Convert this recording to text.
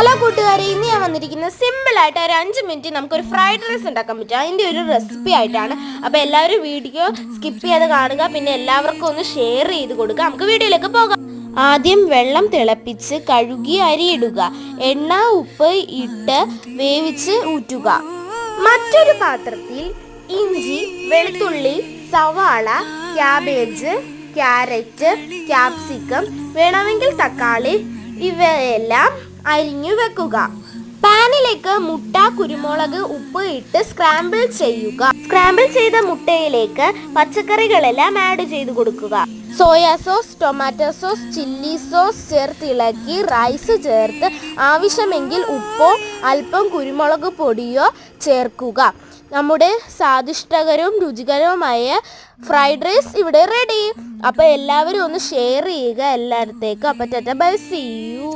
Hello കൂട്ടുകാരെ, ഇന്ന് ഞാൻ വന്നിരിക്കുന്നത് സിമ്പിളായിട്ട് ഒരു 5 മിനിറ്റ് നമുക്കൊരു ഫ്രൈഡ് റൈസ് ഉണ്ടാക്കാൻ പറ്റും. അതിൻ്റെ ഒരു റെസിപ്പി ആയിട്ടാണ്. അപ്പോൾ എല്ലാവരും വീഡിയോ സ്കിപ്പ് ചെയ്ത് കാണുക, പിന്നെ എല്ലാവർക്കും ഒന്ന് ഷെയർ ചെയ്ത് കൊടുക്കുക. നമുക്ക് വീഡിയോയിലേക്ക് പോകാം. ആദ്യം വെള്ളം തിളപ്പിച്ച് കഴുകി അരിയിടുക. എണ്ണ ഉപ്പ് ഇട്ട് വേവിച്ച് ഊറ്റുക. മറ്റൊരു പാത്രത്തിൽ ഇഞ്ചി, വെളുത്തുള്ളി, സവാള, ക്യാബേജ്, ക്യാരറ്റ്, ക്യാപ്സിക്കം, വേണമെങ്കിൽ തക്കാളി ഇവയെല്ലാം അരിഞ്ഞു വെക്കുക. പാനിലേക്ക് മുട്ട, കുരുമുളക്, ഉപ്പ് ഇട്ട് സ്ക്രാമ്പിൾ ചെയ്യുക. സ്ക്രാമ്പിൾ ചെയ്ത മുട്ടയിലേക്ക് പച്ചക്കറികളെല്ലാം ആഡ് ചെയ്ത് കൊടുക്കുക. Soya sauce, tomato sauce, chilli sauce ചേർത്ത് ഇളക്കി റൈസ് ചേർത്ത് ആവശ്യമെങ്കിൽ ഉപ്പോ അല്പം കുരുമുളക് പൊടിയോ ചേർക്കുക. നമ്മുടെ സ്വാദിഷ്ടകരവും രുചികരവുമായ ഫ്രൈഡ് റൈസ് ഇവിടെ റെഡി. അപ്പോൾ എല്ലാവരും ഒന്ന് ഷെയർ ചെയ്യുക എല്ലായിടത്തേക്കും. അപ്പോൾ ടാറ്റാ ബൈ, സീ യു.